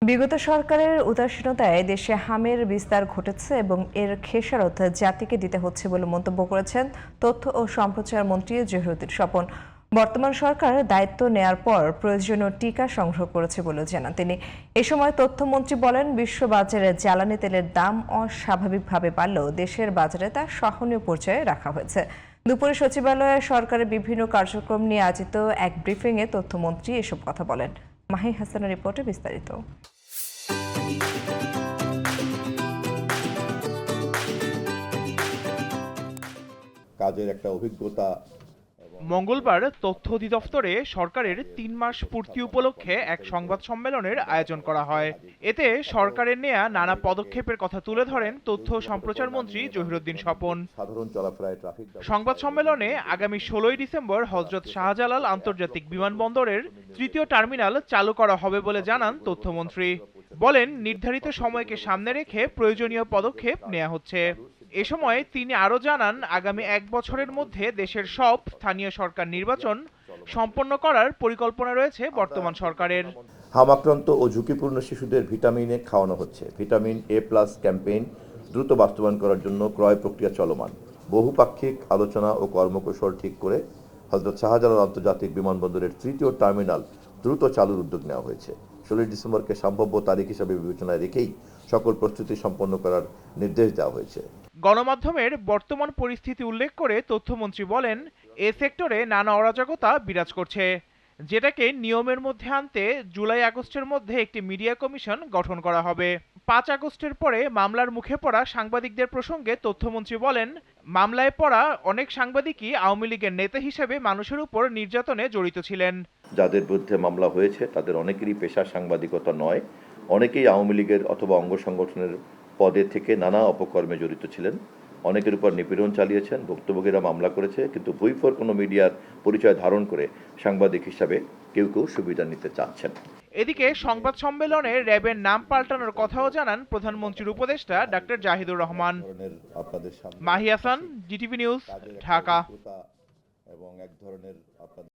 বিগত সরকারের উদাসীনতায় দেশে হামের বিস্তার ঘটেছে এবং এর খেসারত জাতিকে দিতে হচ্ছে বলে মন্তব্য করেছেন তথ্য ও সম্প্রচার মন্ত্রী জহিরুদ্দিন স্বপন। বর্তমান সরকার দায়িত্ব নেয়ার পর প্রয়োজনীয় টিকা সংগ্রহ করেছে বলে জানান তিনি। এ সময় তথ্যমন্ত্রী বলেন, বিশ্ব বাজারে জ্বালানি তেলের দাম অস্বাভাবিকভাবে বাড়লেও দেশের বাজারে তা সহনীয় পর্যায়ে রাখা হয়েছে। দুপুরে সচিবালয়ে সরকারের বিভিন্ন কার্যক্রম নিয়ে আয়োজিত এক ব্রিফিংয়ে তথ্যমন্ত্রী এসব কথা বলেন। মাহি হাসানের রিপোর্টে বিস্তারিত। কাজের একটা অভিজ্ঞতা। মঙ্গলবার তথ্য অধিদপ্তরে সরকারের ৩ মাস পূর্তি উপলক্ষে এক সংবাদ সম্মেলনের আয়োজন করা হয়। এতে সরকারের নেয়া নানা পদক্ষেপের কথা তুলে ধরেন তথ্য ও সম্প্রচার মন্ত্রী জহিরুদ্দিন স্বপন। সাধারণ চলাফেরায় ট্রাফিক সংবাদ সম্মেলনে আগামী ১৬ই ডিসেম্বর হযরত শাহজালাল আন্তর্জাতিক বিমানবন্দরের ৩য় টার্মিনাল চালু করা হবে বলে জানান তথ্যমন্ত্রী। বলেন, নির্ধারিত সময়কে সামনে রেখে প্রয়োজনীয় পদক্ষেপ নেওয়া হচ্ছে। এ সময় তিনি আরও জানান, আগামী ১ বছরের মধ্যে দেশের সব স্থানীয় সরকার নির্বাচন সম্পন্ন করার পরিকল্পনা রয়েছে বর্তমান সরকারের। হাম আক্রান্ত ও ঝুঁকিপূর্ণ শিশুদের ভিটামিনে খাওয়ানো হচ্ছে। ভিটামিন A+ ক্যাম্পেইন দ্রুত বাস্তবায়ন করার জন্য ক্রয় প্রক্রিয়া চলমান। বহুপাক্ষিক আলোচনা ও কর্মকৌশল ঠিক করে হযরত শাহজালাল আন্তর্জাতিক বিমানবন্দরের ৩য় টার্মিনাল দ্রুত চালুর উদ্যোগ নেওয়া হয়েছে। ১৬ ডিসেম্বরকে সম্ভাব্য তারিখ হিসেবে বিবেচনায় রেখেই সকল প্রস্তুতি সম্পন্ন করার নির্দেশ দেওয়া হয়েছে। গণমাধ্যমের বর্তমান পরিস্থিতি উল্লেখ করে তথ্যমন্ত্রী বলেন, এ সেক্টরে নানা অরাজকতা বিরাজ করছে, যেটাকে নিয়মের মধ্যে আনতে জুলাই আগস্টের মধ্যে একটি মিডিয়া কমিশন গঠন করা হবে। ৫ আগস্টের পরে মামলার মুখে পড়া সাংবাদিকদের প্রসঙ্গে তথ্যমন্ত্রী বলেন, মামলায় পড়া অনেক সাংবাদিকই আওয়ামী লীগের নেতা হিসেবে মানুষের উপর নির্যাতনে জড়িত ছিলেন। যাদের বিরুদ্ধে মামলা হয়েছে তাদের অনেকেরই পেশা সাংবাদিকতা নয়, অনেকেই আওয়ামী লীগের অথবা অঙ্গ সংগঠনের পদে থেকে নানা অপকর্মে জড়িত ছিলেন। অনেকের উপর নিপীড়ন চালিয়েছেন, ভুক্তভোগীরা মামলা করেছে, কিন্তু ভুইফোর কোনো মিডিয়ার পরিচয় ধারণ করে সাংবাদিক হিসাবে কেউ কেউ সুবিধা নিতে চাচ্ছেন। এদিকে সংবাদ সম্মেলনে র্যাবের নাম পাল্টানোর কথাও জানান প্রধানমন্ত্রীর উপদেষ্টা doctor Zahidur Rahman. Mahi Hasan, GTV news, Dhaka. এবং এক ধরনের আপনাদের